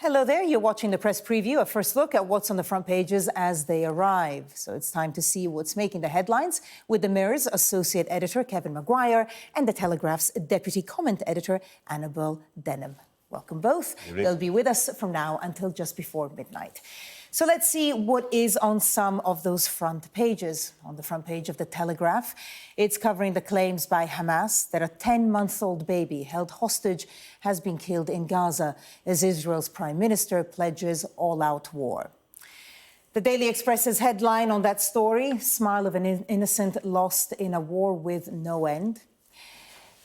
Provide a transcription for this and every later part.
Hello there, you're watching the press preview, a first look at what's on the front pages as they arrive. So it's time to see what's making the headlines with the Mirror's associate editor, Kevin Maguire, and the Telegraph's deputy comment editor, Annabel Denham. Welcome both. They'll be with us from now until just before midnight. So let's see what is on some of those front pages. On the front page of the Telegraph, it's covering the claims by Hamas that a 10-month-old baby held hostage has been killed in Gaza as Israel's prime minister pledges all-out war. The Daily Express's headline on that story, smile of an innocent lost in a war with no end.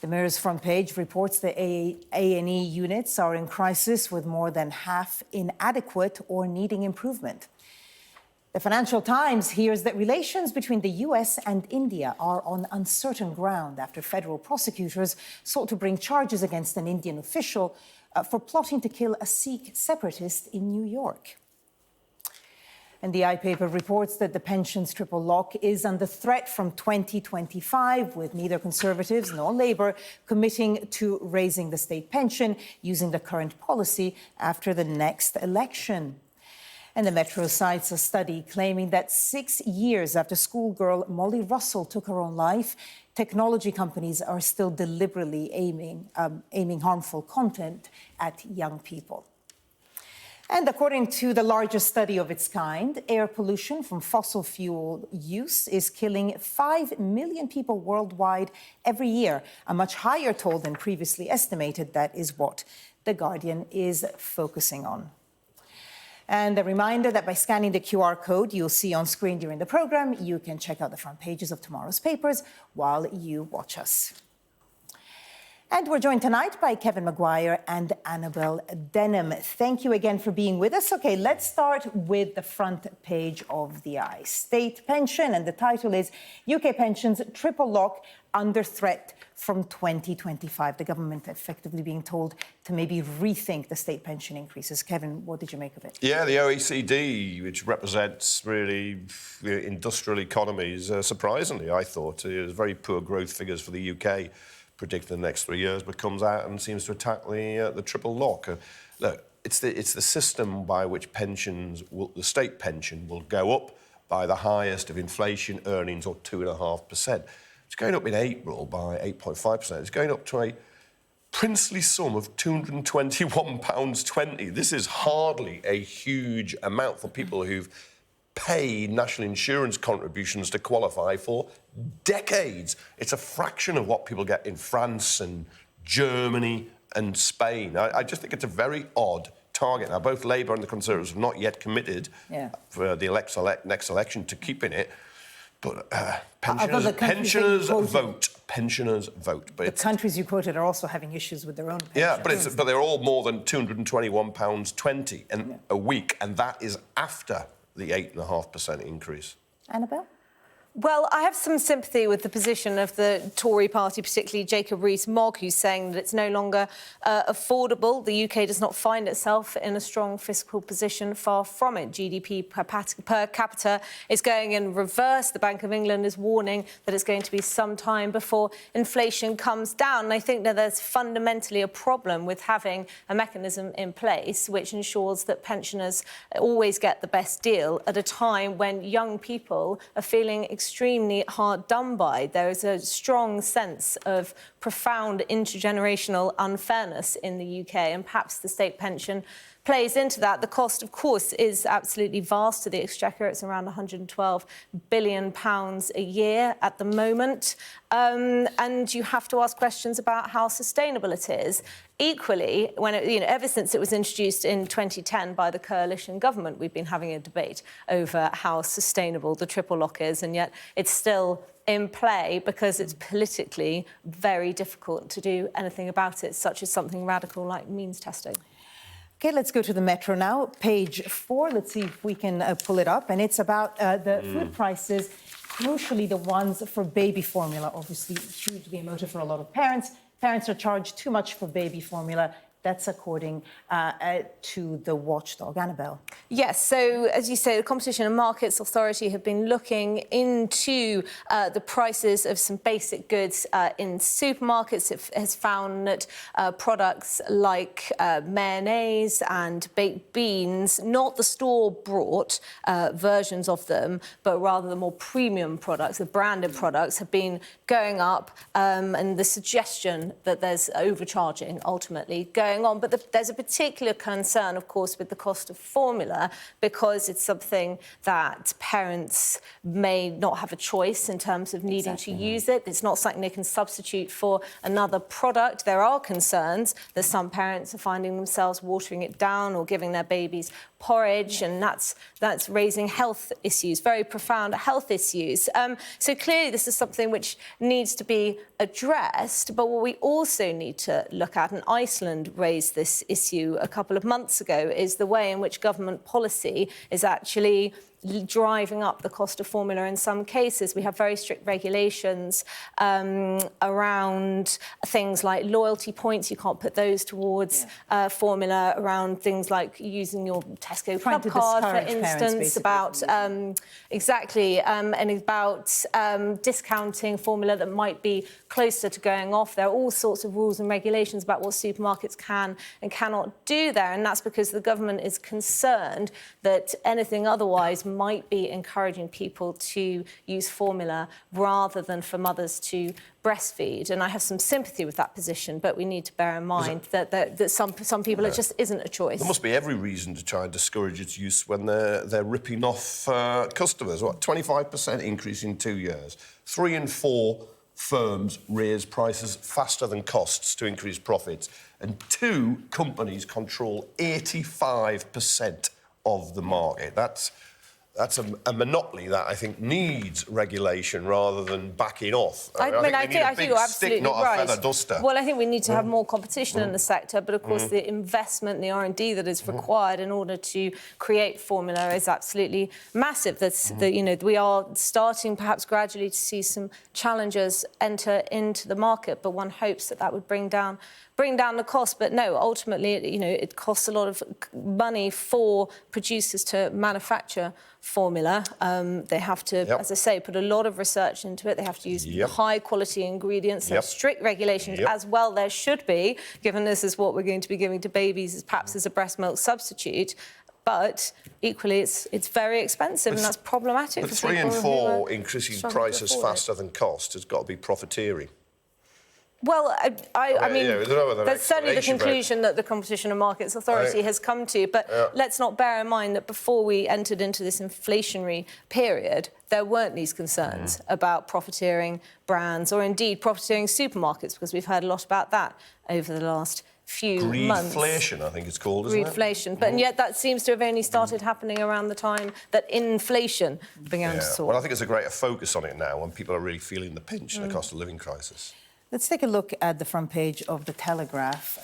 The Mirror's front page reports the A&E units are in crisis, with more than half inadequate or needing improvement. The Financial Times hears that relations between the US and India are on uncertain ground after federal prosecutors sought to bring charges against an Indian official for plotting to kill a Sikh separatist in New York. And the iPaper reports that the pensions triple lock is under threat from 2025, with neither Conservatives nor Labour committing to raising the state pension using the current policy after the next election. And the Metro cites a study claiming that 6 years after schoolgirl Molly Russell took her own life, technology companies are still deliberately aiming harmful content at young people. And according to the largest study of its kind, air pollution from fossil fuel use is killing 5 million people worldwide every year, a much higher toll than previously estimated. That is what The Guardian is focusing on. And a reminder that by scanning the QR code you'll see on screen during the programme, you can check out the front pages of tomorrow's papers while you watch us. And we're joined tonight by Kevin Maguire and Annabel Denham. Thank you again for being with us. OK, let's start with the front page of the Eye. State pension, and the title is UK pensions triple lock under threat from 2025. The government effectively being told to maybe rethink the state pension increases. Kevin, what did you make of it? Yeah, the OECD, which represents really the industrial economies, surprisingly, I thought, it was very poor growth figures for the UK. Predicted the next 3 years, but comes out and seems to attack the triple lock. Look, it's the system by which the state pension will go up by the highest of inflation earnings, or 2.5%. It's going up in April by 8.5%. It's going up to a princely sum of £221.20. This is hardly a huge amount for people who've paid national insurance contributions to qualify for decades. It's a fraction of what people get in France and Germany and Spain. I just think it's a very odd target. Now, both Labour and the Conservatives have not yet committed for the next election to keeping it. But pensioners vote. Pensioners vote. But the countries you quoted are also having issues with their own pensions. Yeah, but they're all more than £221.20 a week, and that is after the 8.5% increase. Annabel? Well, I have some sympathy with the position of the Tory party, particularly Jacob Rees-Mogg, who's saying that it's no longer affordable. The UK does not find itself in a strong fiscal position, far from it. GDP per capita is going in reverse. The Bank of England is warning that it's going to be some time before inflation comes down. And I think that there's fundamentally a problem with having a mechanism in place which ensures that pensioners always get the best deal at a time when young people are feeling extremely hard done by. There is a strong sense of profound intergenerational unfairness in the UK, and perhaps the state pension plays into that. The cost, of course, is absolutely vast to the Exchequer. It's around £112 billion a year at the moment. And you have to ask questions about how sustainable it is. Equally, ever since it was introduced in 2010 by the coalition government, we've been having a debate over how sustainable the triple lock is, and yet it's still in play because it's politically very difficult to do anything about it, such as something radical like means testing. OK, let's go to the Metro now. Page 4, let's see if we can pull it up. And it's about the food prices, crucially the ones for baby formula, obviously hugely emotive for a lot of parents. Parents are charged too much for baby formula. That's according to the watchdog, Annabel. Yes, so as you say, the Competition and Markets Authority have been looking into the prices of some basic goods in supermarkets. It has found that products like mayonnaise and baked beans, not the store-bought versions of them, but rather the more premium products, the branded products, have been going up, and the suggestion that there's overcharging ultimately going on. But there's a particular concern, of course, with the cost of formula, because it's something that parents may not have a choice in terms of needing to use it. It's not something they can substitute for another product. There are concerns that some parents are finding themselves watering it down or giving their babies porridge, and that's raising health issues, very profound health issues. So clearly this is something which needs to be addressed, but what we also need to look at, and Iceland raised this issue a couple of months ago, is the way in which government policy is actually driving up the cost of formula in some cases. We have very strict regulations around things like loyalty points. You can't put those towards formula, around things like using your Tesco Club card, for instance, about and about discounting formula that might be closer to going off. There are all sorts of rules and regulations about what supermarkets can and cannot do there, and that's because the government is concerned that anything otherwise might be encouraging people to use formula rather than for mothers to breastfeed. And I have some sympathy with that position, but we need to bear in mind that some people, it just isn't a choice. There must be every reason to try and discourage its use when they're ripping off customers. What, 25% increase in 2 years? 3 in 4 firms raise prices faster than costs to increase profits, and 2 companies control 85% of the market. That's a monopoly that I think needs regulation rather than backing off. I think you're absolutely stick, not right. A feather duster. Well, I think we need to have more competition in the sector, but of course the investment, the R&D that is required in order to create formula is absolutely massive. We are starting perhaps gradually to see some challengers enter into the market, but one hopes that would bring down the cost. But no, ultimately, it costs a lot of money for producers to manufacture formula. They have to, as I say, put a lot of research into it. They have to use high-quality ingredients. There are strict regulations as well. There should be, given this is what we're going to be giving to babies, perhaps as a breast milk substitute. But equally, it's very expensive, and that's problematic. But 3 in 4 increasing prices faster than cost has got to be profiteering. Well, I mean, that's certainly the conclusion that the Competition and Markets Authority has come to. But let's not bear in mind that before we entered into this inflationary period, there weren't these concerns about profiteering brands or indeed profiteering supermarkets, because we've heard a lot about that over the last few months. Greedflation, I think it's called, isn't it? Greedflation. But and yet that seems to have only started happening around the time that inflation began to soar. Well, I think there's a greater focus on it now when people are really feeling the pinch in the cost of living crisis. Let's take a look at the front page of the Telegraph.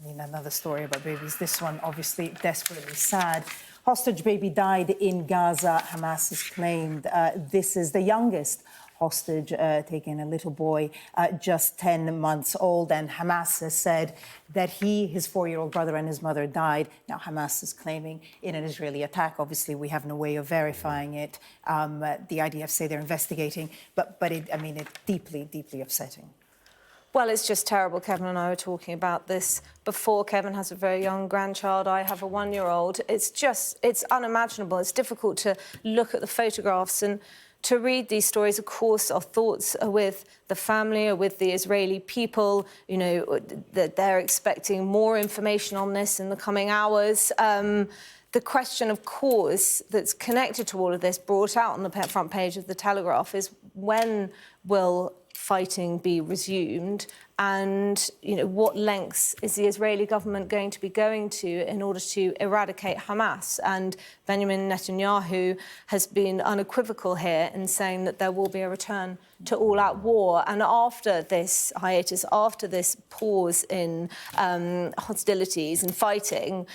Another story about babies. This one, obviously, desperately sad. Hostage baby died in Gaza, Hamas has claimed. This is the youngest hostage taken, a little boy, just 10 months old. And Hamas has said that his 4-year-old brother and his mother died. Now, Hamas is claiming in an Israeli attack. Obviously, we have no way of verifying it. The IDF say they're investigating. But it's deeply, deeply upsetting. Well, it's just terrible. Kevin and I were talking about this before. Kevin has a very young grandchild. I have a 1-year-old. It's unimaginable. It's difficult to look at the photographs and to read these stories. Of course, our thoughts are with the family, are with the Israeli people. That they're expecting more information on this in the coming hours. The question, of course, that's connected to all of this, brought out on the front page of the Telegraph, is when will fighting be resumed, and what lengths is the Israeli government going to be going to in order to eradicate Hamas? And Benjamin Netanyahu has been unequivocal here in saying that there will be a return to all-out war. And after this hiatus, after this pause in hostilities and fighting,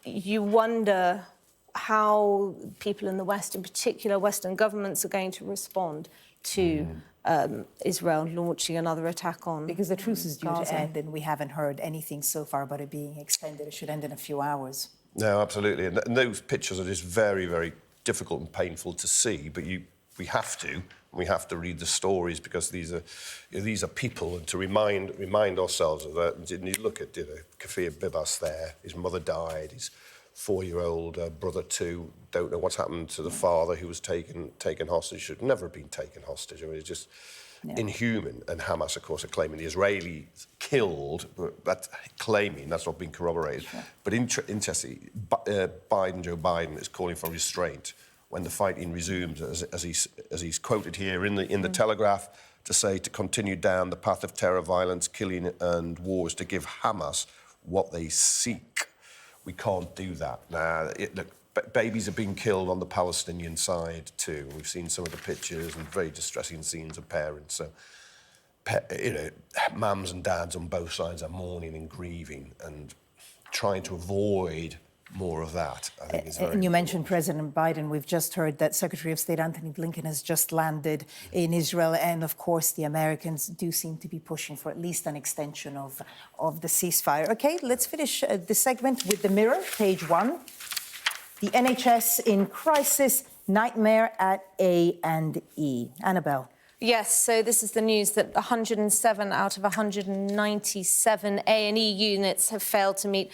you wonder how people in the West, in particular Western governments, are going to respond to Israel launching another attack on Because the truce is due Gaza. to end, and we haven't heard anything so far about it being extended. It should end in a few hours. No, absolutely. And those pictures are just very, very difficult and painful to see, but we have to read the stories because these are people, and to remind ourselves of that. And you look at Kafir Bibas there, his mother died, his 4-year-old brother too, don't know what's happened to the father who was taken hostage, should never have been taken hostage. I mean, it's just inhuman. And Hamas, of course, are claiming the Israelis killed, but that's claiming, that's not been corroborated. Sure. But interestingly, Joe Biden is calling for restraint when the fighting resumes, as he's quoted here in the Telegraph, to say to continue down the path of terror, violence, killing and wars, to give Hamas what they seek. We can't do that. Now, look, babies are being killed on the Palestinian side too. We've seen some of the pictures and very distressing scenes of parents. So, mums and dads on both sides are mourning and grieving and trying to avoid more of that, I think, is very And you mentioned President Biden. We've just heard that Secretary of State Antony Blinken has just landed in Israel. And, of course, the Americans do seem to be pushing for at least an extension of the ceasefire. OK, let's finish this segment with the Mirror, page 1. The NHS in crisis, nightmare at A&E. Annabel. Yes, so this is the news that 107 out of 197 A&E units have failed to meet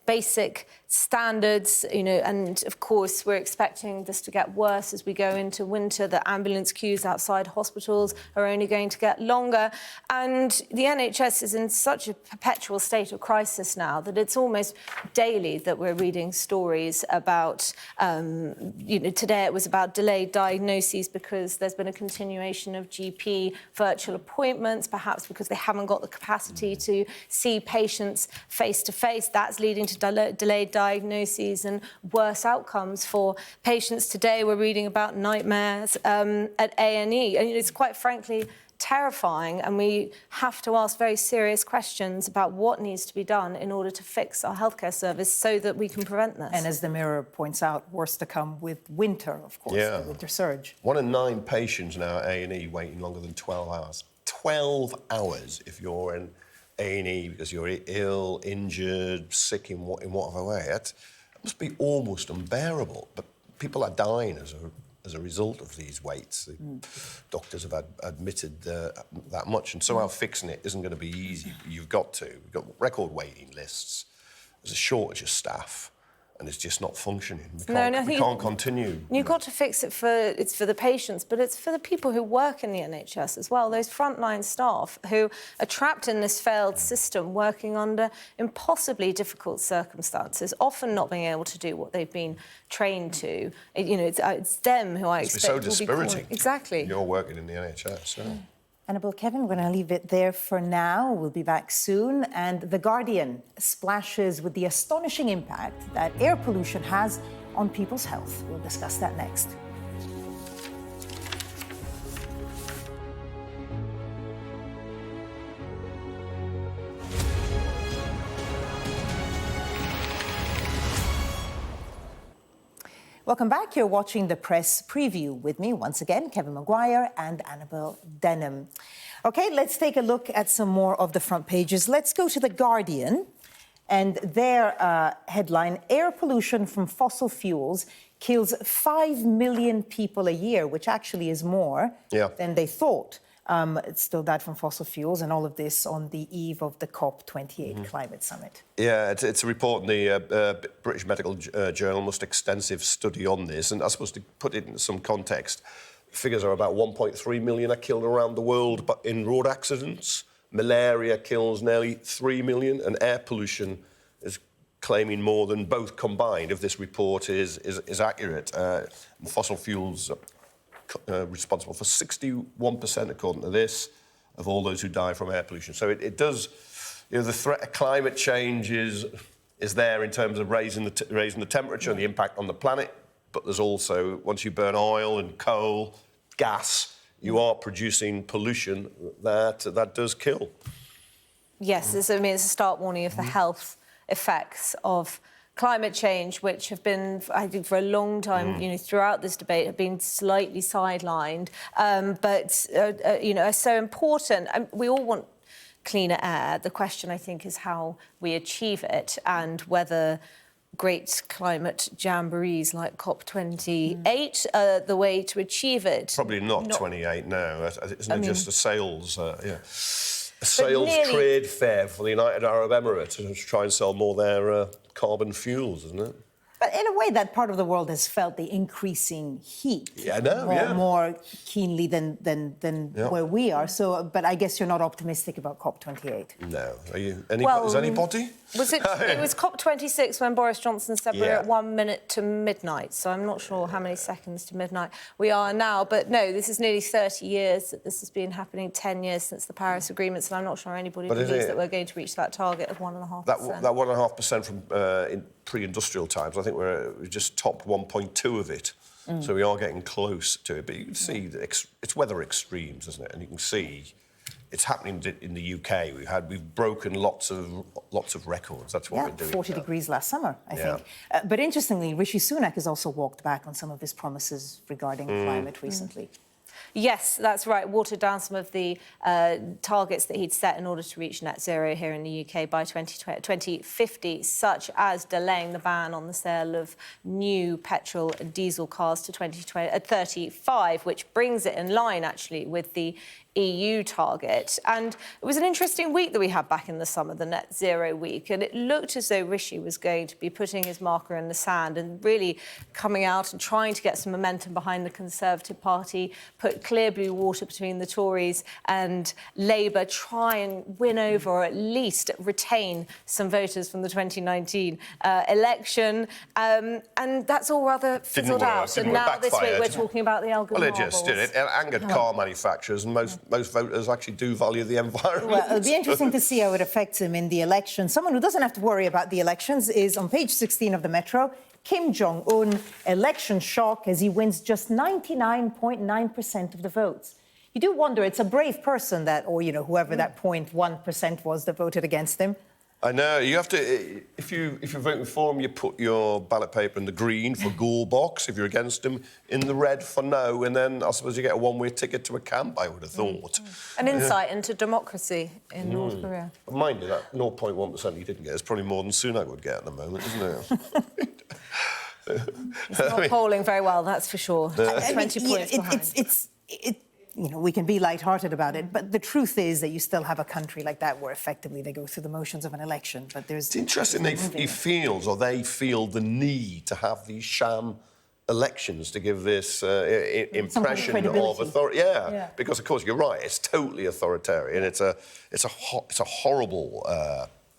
basic standards, and of course we're expecting this to get worse as we go into winter. The ambulance queues outside hospitals are only going to get longer, and the NHS is in such a perpetual state of crisis now that it's almost daily that we're reading stories about, today it was about delayed diagnoses because there's been a continuation of GP virtual appointments, perhaps because they haven't got the capacity to see patients face to face. That's leading to delayed diagnoses and worse outcomes for patients. Today we're reading about nightmares at A&E. And it's quite frankly terrifying, and we have to ask very serious questions about what needs to be done in order to fix our healthcare service so that we can prevent this. And as the Mirror points out, worse to come with winter, of course, the winter surge. 1 in 9 patients now at A&E waiting longer than 12 hours. 12 hours if you're in A&E because you're ill, injured, sick in whatever way. It must be almost unbearable. But people are dying as a result of these waits. The doctors have admitted that much, and somehow fixing it isn't going to be easy. You've got to. We've got record waiting lists. There's a shortage of staff, and it's just not functioning. We can't continue. You've got to fix it for the patients, but it's for the people who work in the NHS as well, those frontline staff who are trapped in this failed system, working under impossibly difficult circumstances, often not being able to do what they've been trained to. It's them who I expect so will be dispiriting. Exactly. You're working in the NHS. Yeah. Annabel, Kevin, we're going to leave it there for now. We'll be back soon. And The Guardian splashes with the astonishing impact that air pollution has on people's health. We'll discuss that next. Welcome back. You're watching the press preview with me once again, Kevin Maguire and Annabel Denham. OK, let's take a look at some more of the front pages. Let's go to The Guardian and their headline, air pollution from fossil fuels kills 5 million people a year, which actually is more than they thought. It's still that from fossil fuels, and all of this on the eve of the COP28 climate summit. Yeah, it's a report in the British Medical Journal, most extensive study on this. And I suppose to put it in some context, figures are about 1.3 million are killed around the world in road accidents. Malaria kills nearly 3 million, and air pollution is claiming more than both combined, if this report is accurate. Fossil fuels responsible for 61%, according to this, of all those who die from air pollution. So it does, the threat of climate change is there in terms of raising the temperature and the impact on the planet. But there's also, once you burn oil and coal, gas, you are producing pollution that does kill. Yes, it's a stark warning of the health effects of climate change, which have been, I think, for a long time, you know, throughout this debate, have been slightly sidelined, but you know, are so important. We all want cleaner air. The question, I think, is how we achieve it and whether great climate jamborees like COP28 are the way to achieve it. Probably not 28 now. Isn't it just a sales, a sales trade fair for the United Arab Emirates to try and sell more their carbon fuels, isn't it? But in a way, that part of the world has felt the increasing heat more keenly than where we are. So, but I guess you're not optimistic about COP28. No. Are you? Is anybody? Was it? It was COP26 when Boris Johnson said we're at 1 minute to midnight. So I'm not sure how many seconds to midnight we are now. But no, this is nearly 30 years that this has been happening. 10 years since the Paris Agreements, and I'm not sure anybody believes that we're going to reach that target of 1.5%. That 1.5% from in pre-industrial times, I think we're just topped 1.2 of it. So we are getting close to it. But you can see that it's weather extremes, isn't it? And you can see it's happening in the UK. We've broken lots of records. That's what we're doing. 40 degrees last summer, I think. But interestingly, Rishi Sunak has also walked back on some of his promises regarding climate recently. Yes, that's right. Watered down some of the targets that he'd set in order to reach net zero here in the UK by 2050, such as delaying the ban on the sale of new petrol and diesel cars to 2035, which brings it in line, actually, with the EU target. And it was an interesting week that we had back in the summer, the net zero week, and it looked as though Rishi was going to be putting his marker in the sand and really coming out and trying to get some momentum behind the Conservative Party, put clear blue water between the Tories and Labour, try and win over or at least retain some voters from the 2019 election. And that's all rather fizzled out. And now this week we're talking about the Elgin Marbles. Well, it just did. It angered car manufacturers, and most voters actually do value the environment. Well, it'll be interesting to see how it affects him in the election. Someone who doesn't have to worry about the elections is on page 16 of the Metro, Kim Jong-un, election shock as he wins just 99.9% of the votes. You do wonder, it's a brave person that, or, you know, whoever that 0.1% was that voted against him. I know. You have to, if you're voting for him, you put your ballot paper in the green for Gore box. If you're against him, in the red for no. And then I suppose you get a one-way ticket to a camp, I would have thought. An insight into democracy in North Korea. But mind you, that 0.1% he didn't get is probably more than Sunak would get at the moment, isn't it? It's not polling very well, that's for sure. 20 points behind. You know, we can be lighthearted about it, but the truth is that you still have a country like that where effectively they go through the motions of an election. But it's interesting they feel the need to have these sham elections to give this impression of authority. Yeah, because of course you're right. It's totally authoritarian. It's a horrible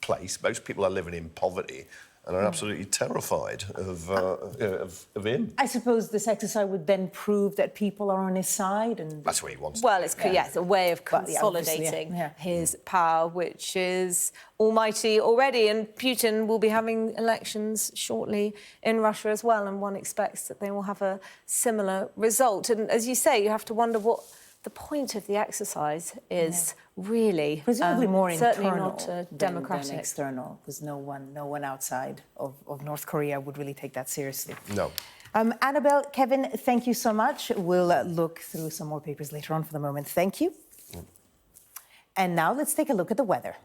place. Most people are living in poverty and are absolutely terrified of him. I suppose this exercise would then prove that people are on his side, and that's what he wants. Well, it's a way of consolidating his power, which is almighty already. And Putin will be having elections shortly in Russia as well, and one expects that they will have a similar result. And as you say, you have to wonder what the point of the exercise is. Really, presumably more certainly internal not democratic than external, because no one outside of North Korea would really take that seriously. No. Annabel, Kevin, thank you so much. We'll look through some more papers later on. For the moment, thank you. And now let's take a look at the weather.